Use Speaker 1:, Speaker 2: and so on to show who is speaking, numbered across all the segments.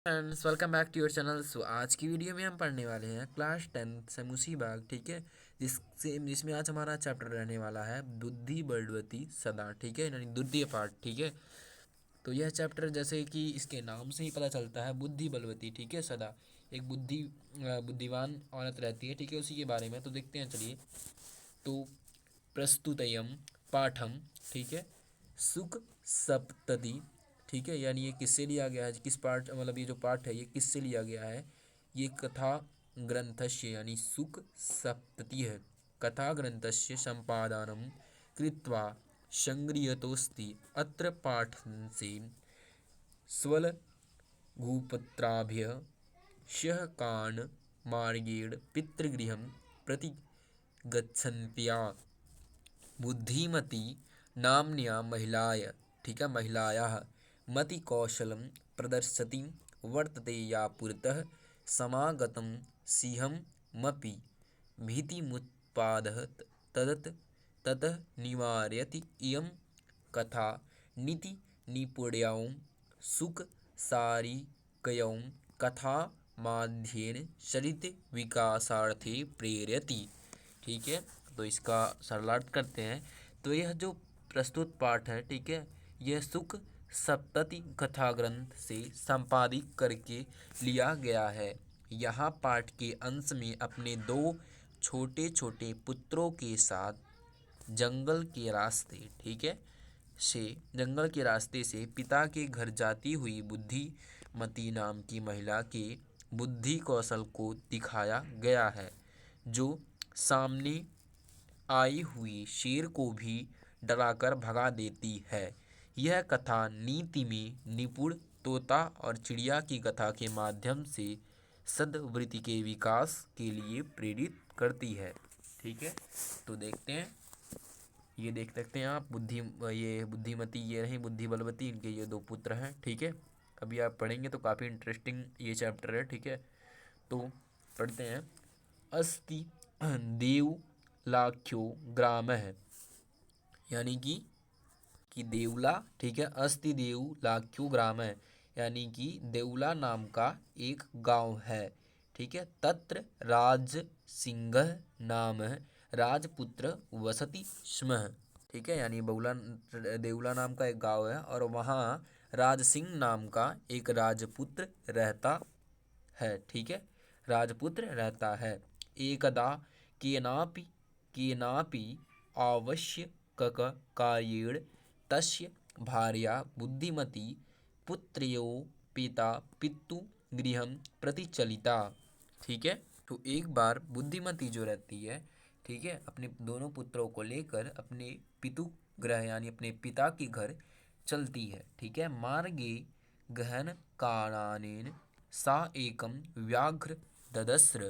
Speaker 1: Friends, welcome back to your channel. So आज की video में हम पढ़ने वाले हैं क्लास 10 समूसी बाग। ठीक है, जिसमें आज हमारा चैप्टर रहने वाला है बुद्धि बलवती सदा। ठीक है, यानी द्वितीय पार्ट। ठीक है, तो यह चैप्टर जैसे कि इसके नाम से ही पता चलता है, बुद्धि बलवती। ठीक है, सदा एक बुद्धिमान औरत रहती है। ठीक है, उसी के बारे में तो देखते हैं, चलिए। तो प्रस्तुतयम पाठम। ठीक है, सुख सप्तति। ठीक है, यानी ये किससे लिया गया है, किस पाठ, मतलब ये जो पाठ है ये किससे लिया गया है। ये कथा ग्रंथस्य यानी सुख सप्तति है। कथा ग्रंथस्य संपादनम कृत्वा संगृहीतोऽस्ति अत्र पाठसे स्वल भूपत्राभ्य श्यः कान मार्गेण पितृगृहं प्रति गच्छन्त्या बुद्धिमती नाम्न्या महिलाय। ठीक है, महिलायाः मतिकौशलं प्रदर्शति वर्तते, या पुरतः समागतं सिंहमपि भीतिमुत्पादयत् ततः निवारयति। इयं कथा नीतिनिपुणयों सुखसारिकयों कथामाध्येन चरित्रविकासार्थे प्रेरयति। ठीक है, तो इसका सरलार्थ करते हैं। तो यह जो प्रस्तुत पाठ है, ठीक है, यह सुख सप्तति कथा ग्रंथ से संपादित करके लिया गया है। यहाँ पाठ के अंश में अपने दो छोटे छोटे पुत्रों के साथ जंगल के रास्ते, ठीक है, जंगल के रास्ते से पिता के घर जाती हुई बुद्धिमती नाम की महिला के बुद्धि कौशल को दिखाया गया है, जो सामने आई हुई शेर को भी डराकर भगा देती है। यह कथा नीति में निपुण तोता और चिड़िया की कथा के माध्यम से सद्वृत्ति के विकास के लिए प्रेरित करती है। ठीक है, तो देखते हैं, ये देख सकते हैं आप, ये बुद्धिमती, ये रही बुद्धि बलवती, इनके ये दो पुत्र हैं। ठीक है, अभी आप पढ़ेंगे तो काफ़ी इंटरेस्टिंग ये चैप्टर है। ठीक है, तो पढ़ते हैं। अस्ति देवलाख्यो ग्राम है, यानी कि देवला। ठीक है, अस्ति देवलाख्यो ग्राम है, यानी कि देवला नाम का एक गांव है। ठीक है, तत्र राज सिंह नाम राजपुत्र वसति स्म। ठीक है, यानी देवला नाम का एक गांव है और वहाँ राज सिंह नाम का एक राजपुत्र रहता है। ठीक है, राजपुत्र रहता है। एकदा केनापि केनापि आवश्यककार्येण तस्य भार्या बुद्धिमती पुत्र्यो पिता पितृगृहं प्रति चलिता। ठीक है, तो एक बार बुद्धिमती जो रहती है, ठीक है, अपने दोनों पुत्रों को लेकर अपने पितु गृह यानी अपने पिता के घर चलती है। ठीक है, मार्गे गहन काननेन सा एकम व्याघ्र ददस्र।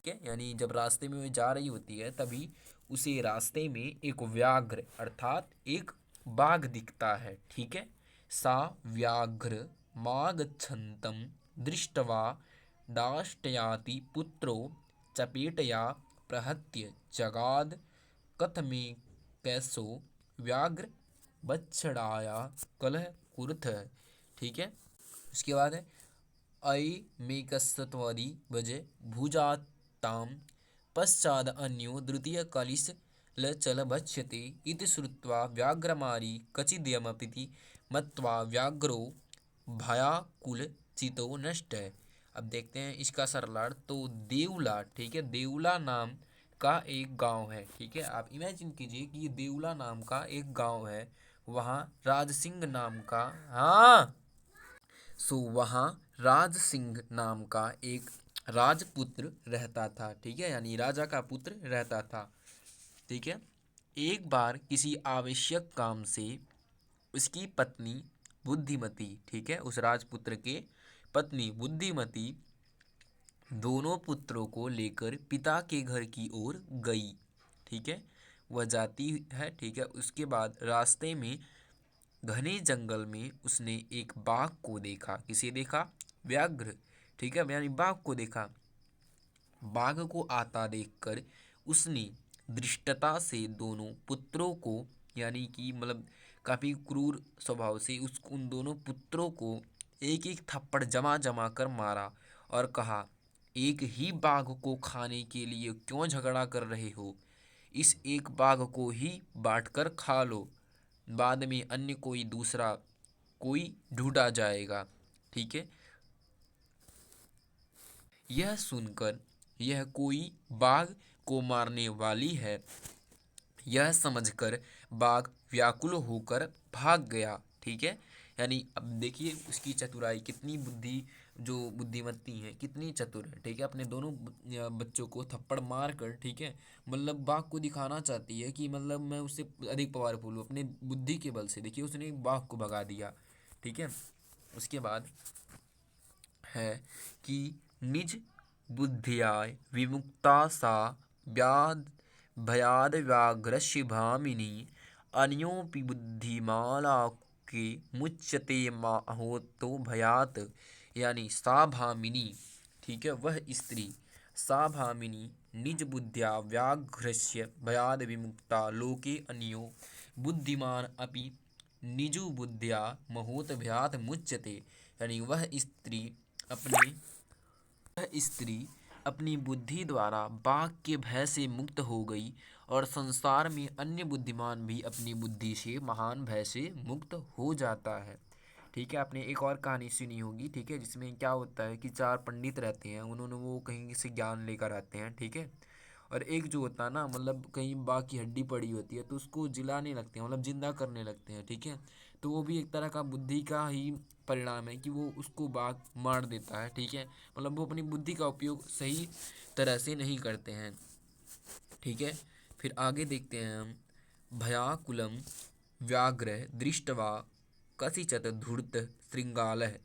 Speaker 1: ठीक है, यानी जब रास्ते में वो जा रही होती है तभी उसे रास्ते में एक व्याघ्र अर्थात एक बाघ दिखता है। ठीक है, सा व्याघ्र मागच्छन्तं दृष्ट्वा दाष्टयाति पुत्रो चपेटया प्रहत्य जगाद कथमे कैसो व्याघ्र बच्छड़ाया कलह कुरुथ। ठीक है, उसके बाद है अयि मेकस्तत्वदि वज भुजातां पश्चाद अन्यो द्वितीय कलिश लचल भक्ष्यते इति श्रुत्वा व्याघ्रमारी कचिदयमपि मत्वा व्याघ्रो भयाकुल चितो नष्ट। अब देखते हैं इसका सरलार्थ। तो देवला, ठीक है, देवला नाम का एक गांव है। ठीक है, आप इमेजिन कीजिए कि ये देवला नाम का एक गांव है, वहाँ राज सिंह नाम का, हाँ, वहाँ राज सिंह नाम का एक राजपुत्र रहता था। ठीक है, यानी राजा का पुत्र रहता था। ठीक है, एक बार किसी आवश्यक काम से उसकी पत्नी बुद्धिमती, ठीक है, उस राजपुत्र के पत्नी बुद्धिमती दोनों पुत्रों को लेकर पिता के घर की ओर गई। ठीक है, वह जाती है। ठीक है, उसके बाद रास्ते में घने जंगल में उसने एक बाघ को देखा। किसे देखा? व्याघ्र। ठीक है, यानी बाघ को देखा। बाघ को आता देखकर उसने धृष्टता से दोनों पुत्रों को, यानी कि मतलब काफ़ी क्रूर स्वभाव से उन दोनों पुत्रों को एक एक थप्पड़ जमा जमा कर मारा और कहा, एक ही बाघ को खाने के लिए क्यों झगड़ा कर रहे हो? इस एक बाघ को ही बांटकर खा लो, बाद में अन्य कोई दूसरा कोई ढूंढा जाएगा। ठीक है। यह सुनकर यह कोई बाघ को मारने वाली है, यह समझकर बाघ व्याकुल होकर भाग गया। ठीक है। यानी अब देखिए उसकी चतुराई, कितनी बुद्धि, जो बुद्धिमती है कितनी चतुर है। ठीक है। अपने दोनों बच्चों को थप्पड़ मार कर, ठीक है, मतलब बाघ को दिखाना चाहती है कि मतलब मैं उससे अधिक पावरफुल हूँ, अपने बुद्धि के बल से। देखिए उसने बाघ को भगा दिया। ठीक है। उसके बाद है कि निज बुद्धियाय विमुक्ता सा व्याध भयाद व्याघ्रस्य भामिनी अन्योपि बुद्धिमाला के मुच्यते माहोतो भयात। यानी सा भामिनी, ठीक है, वह स्त्री, सा भामिनी निज बुद्ध्या व्याघ्रस्य भयाद विमुक्ता लोके अन्यो बुद्धिमान अपि निजु बुद्ध्या महोत भयात मुच्यते। यानी वह स्त्री अपनी बुद्धि द्वारा बाघ के भय से मुक्त हो गई और संसार में अन्य बुद्धिमान भी अपनी बुद्धि से महान भय से मुक्त हो जाता है। ठीक है। आपने एक और कहानी सुनी होगी, ठीक है, जिसमें क्या होता है कि चार पंडित रहते हैं, उन्होंने वो कहीं से ज्ञान लेकर आते हैं। ठीक है। और एक जो होता है ना, मतलब कहीं बाघ की हड्डी पड़ी होती है तो उसको जिलाने लगते हैं, मतलब जिंदा करने लगते हैं। ठीक है। तो वो भी एक तरह का बुद्धि का ही परिणाम है कि वो उसको बाघ मार देता है। ठीक है। मतलब वो अपनी बुद्धि का उपयोग सही तरह से नहीं करते हैं। ठीक है। फिर आगे देखते हैं हम। भयाकुलम व्याघ्र दृष्टवा कसिचत धूर्त श्रृंगालः।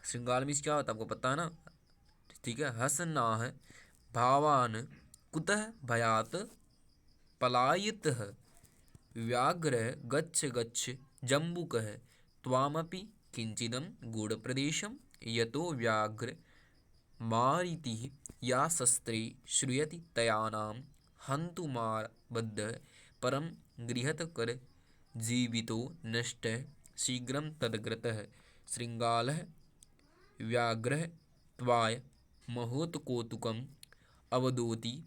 Speaker 1: श्रृंगाल में क्या होता है आपको पता है ना? ठीक है। हसनाह भावान कुतः भयात पलायितः व्याघ्र गच्छ गच्छ जम्बुकः त्वामपि किंचिदं गूढ़प्रदेशं यतो व्याघ्र मारीतिः या शस्त्रे श्रूयति तयानां हन्तुमाबद्धः परं गृहत कर जीवितो नष्टः शीघ्रं तदग्रतः श्रृंगालः व्याघ्रः त्वाय महोत्कौतुकम् अवदोति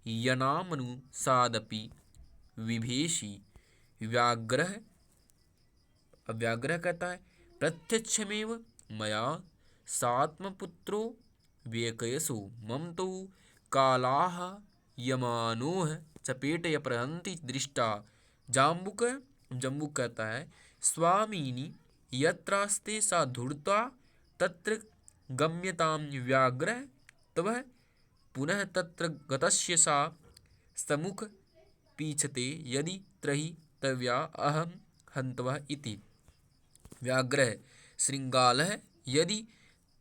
Speaker 1: यनामनुसादपि विभेषि। व्याघ्रः, अब व्याघ्र कहता है, प्रत्यक्षमेव मया सात्मपुत्रो व्यकयसो मम तो कालाः यमानोः चपेटय प्रहन्ति दृष्टा। जाम्बुक, जम्बुक कहता है, स्वामिनी यत्रास्ते सा धूर्ता तत्र गम्यतां व्याघ्रः तव पुनः तत्र गतस्य सा समुख पीछते यदि त्रहि तव्या अहं हन्तवः इति। व्याघ्रः श्रृंगालः यदि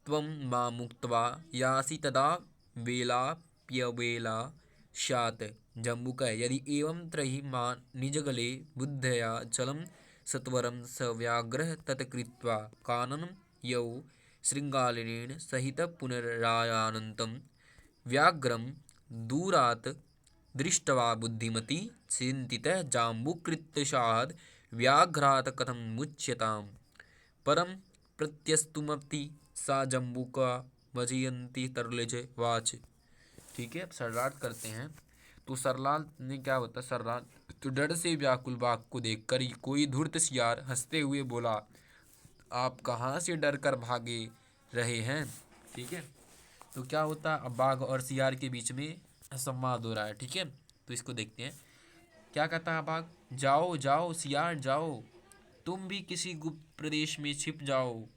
Speaker 1: त्वं मां मुक्त्वा यासि तदा वेलाप्यवेला स्यात्। जम्बुकः यदि एवं त्रयी मां निजगले बुद्धया चलं सत्वरं स व्याघ्रः तत्कृत्वा काननं यौ शृंगालेन सहित पुनरायान्तं व्याघ्रं दूरात् दृष्ट्वा बुद्धिमती चिन्तितः जाम्बुकृत्यशाद् व्याघ्रात् कथं मुच्यताम् परं प्रत्यस्तुमपि सा जम्बुका भजयन्ती तरलज वाच। ठीक है। अब सरलाट करते हैं। तो सरलाल ने क्या होता है, सरलाल तो डर से व्याकुल बाघ को देखकर कोई धूर्त सियार हंसते हुए बोला, आप कहाँ से डर कर भागे रहे हैं? ठीक है। तो क्या होता है, अब बाघ और सियार के बीच में संवाद हो रहा है। ठीक है। तो इसको देखते हैं। क्या कहता है बाघ, जाओ जाओ सियार जाओ, तुम भी किसी गुप्त प्रदेश में छिप जाओ,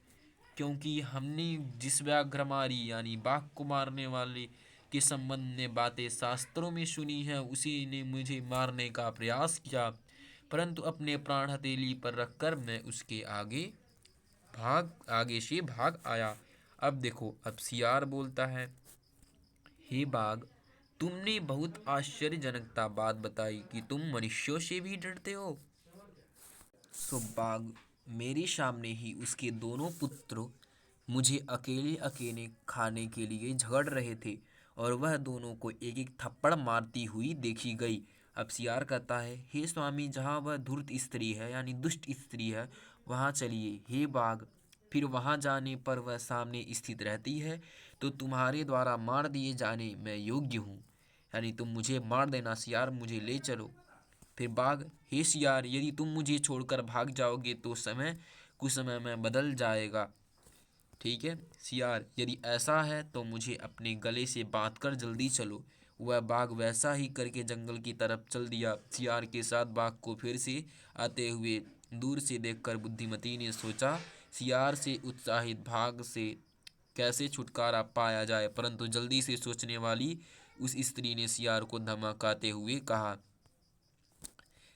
Speaker 1: क्योंकि हमने जिस व्याघ्र मारी यानी बाघ को मारने वाले के संबंध में बातें शास्त्रों में सुनी है, उसी ने मुझे मारने का प्रयास किया, परंतु अपने प्राण हथेली पर रखकर मैं उसके आगे से भाग आया। अब देखो, अब सियार बोलता है, हे बाघ, तुमने बहुत आश्चर्यजनकता बात बताई कि तुम मनुष्यों से भी डरते हो। सो बाघ मेरे सामने ही उसके दोनों पुत्र मुझे अकेले अकेले खाने के लिए झगड़ रहे थे और वह दोनों को एक एक थप्पड़ मारती हुई देखी गई। अब सियार कहता है, हे स्वामी, जहाँ वह धूर्त स्त्री है यानी दुष्ट स्त्री है वहाँ चलिए। हे बाघ, फिर वहां जाने पर वह सामने स्थित रहती है, तो तुम्हारे द्वारा मार दिए जाने मैं योग्य हूँ, यानी तुम मुझे मार देना सियार, मुझे ले चलो। फिर बाघ, हे सियार, यदि तुम मुझे छोड़कर भाग जाओगे तो कुछ समय में बदल जाएगा। ठीक है सियार, यदि ऐसा है तो मुझे अपने गले से बांध कर जल्दी चलो। वह बाघ वैसा ही करके जंगल की तरफ चल दिया। सियार के साथ बाघ को फिर से आते हुए दूर से देखकर बुद्धिमती ने सोचा, सियार से उत्साहित भाग से कैसे छुटकारा पाया जाए, परंतु जल्दी से सोचने वाली उस स्त्री ने सियार को धमकाते हुए कहा,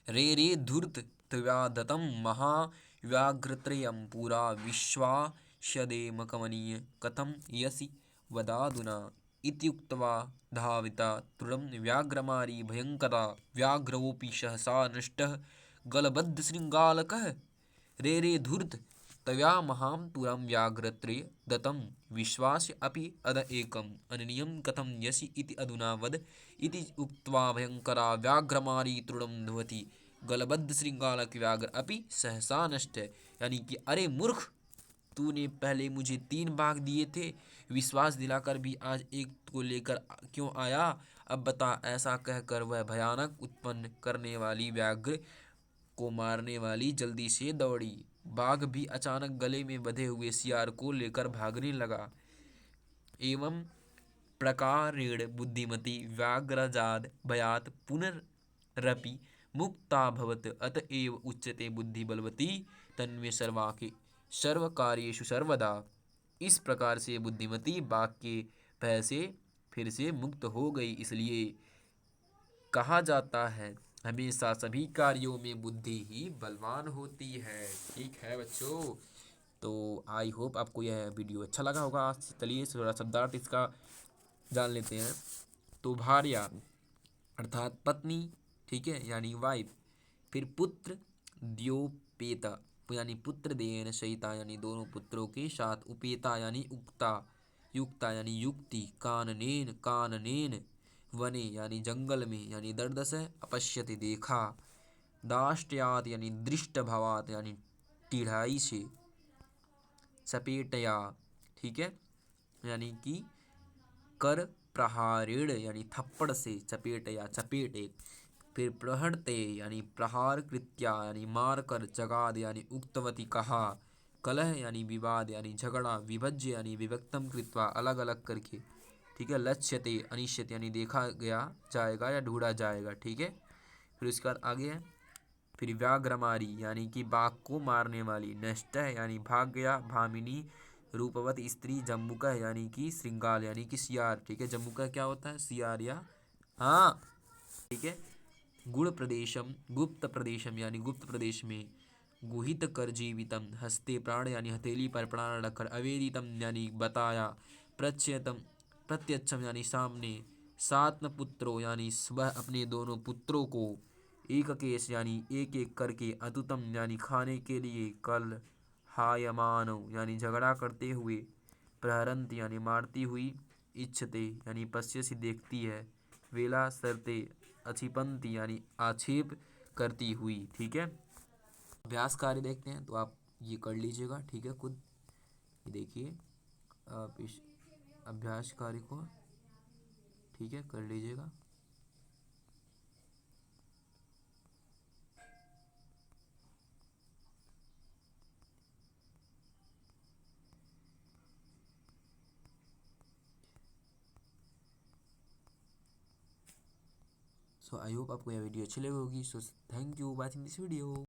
Speaker 1: रे रे धूर्त त्वयादतं महाव्याघ्रत्रयं पुरा विश्वास्यदेमकमनीय कथं यसि वदाधुना इत्युक्त्वा धाविता तुरं व्याघ्रमारी भयङ्करा व्याघ्रोऽपि सहसा नष्टः गलबद्धशृङ्गालकः। रे रे धूर्त तया महां पुरं व्याघ्रत्रय दत्तं विश्वास्य अपि अद एकम् अननीयं कथं यसि इति अधुना वद इति उक्त्वा भयंकरा व्याघ्रमारी तृणं धुवति गलबद्ध श्रृंगालक व्याघ्र अपि सहसा नष्ट। यानी कि अरे मूर्ख, तूने पहले मुझे 3 बाघ दिए थे, विश्वास दिलाकर भी आज एक को लेकर क्यों आया? अब बता। ऐसा कहकर वह भयानक उत्पन्न करने वाली व्याघ्र को मारने वाली जल्दी से दौड़ी। बाघ भी अचानक गले में बंधे हुए सियार को लेकर भागने लगा। एवं प्रकारेण बुद्धिमती व्याघ्रजाद भयात् पुनरपि मुक्ताभवत्। अतएव उच्यते बुद्धि बलवती तन्मे सर्वकार्येषु सर्वदा। इस प्रकार से बुद्धिमती बाघ के भय से फिर से मुक्त हो गई। इसलिए कहा जाता है, हमेशा सभी कार्यों में बुद्धि ही बलवान होती है। ठीक है बच्चों, तो आई होप आपको यह वीडियो अच्छा लगा होगा। चलिए थोड़ा शब्दार्थ इसका जान लेते हैं। तो भार्या अर्थात पत्नी, ठीक है, यानी वाइफ। फिर पुत्र द्योपेता, यानी पुत्र देन सहिता, यानी दोनों पुत्रों के साथ। उपेता यानी उक्ता, युक्ता यानी युक्ति। काननेन, काननेन वने यानी जंगल में, यानी दर्द से। अपश्यति देखा। दाष्ट्यात यानी दृष्ट भवात, यानी टिढ़ाई से। चपेटया, ठीक है, यानी कि कर प्रहारेण, यानी थप्पड़ से। चपेटया चपेटे। फिर प्रहरते यानी प्रहार कृत्या, यानी मार कर। जगाद यानी उक्तवती कहा। कलह यानी विवाद यानी झगड़ा। विभज्य यानी विभक्तम कृत्वा, अलग अलग करके। ठीक है। लक्ष्यते अनिश्चित यानी देखा गया जाएगा या ढूंढा जाएगा। ठीक है। फिर उसके बाद आगे है, फिर व्याघ्रमारी यानी कि बाघ को मारने वाली। नष्ट यानी भाग गया। भामिनी रूपवत स्त्री। जम्बुका यानी कि श्रृंगाल यानी कि सियार। ठीक है। जम्बुका क्या होता है? सियार या हाँ, ठीक है। गुण प्रदेशम, गुप्त प्रदेशम यानी गुप्त प्रदेश में। गुहित कर जीवितम, हस्ते प्राण यानी हथेली पर प्राण रखकर। अवेदितम यानी बताया। प्रत्यतम, प्रत्यक्षम यानी सामने। सात्म पुत्रो यानी वह अपने दोनों पुत्रों को। एक केश यानी एक एक करके। अतुतम यानी खाने के लिए। कल हायमानो यानी झगड़ा करते हुए। प्रहरंत यानी मारती हुई। इच्छते यानी पश्य देखती है। वेला सरते अक्षिपंती यानी आक्षेप करती हुई। ठीक है। अभ्यास कार्य देखते हैं, तो आप ये कर लीजिएगा। ठीक है, खुद ये देखिए आप इस अभ्यास कार्य को, ठीक है, कर लीजिएगा। सो आई होप आपको यह वीडियो अच्छी लगी होगी। So thank you watching this video.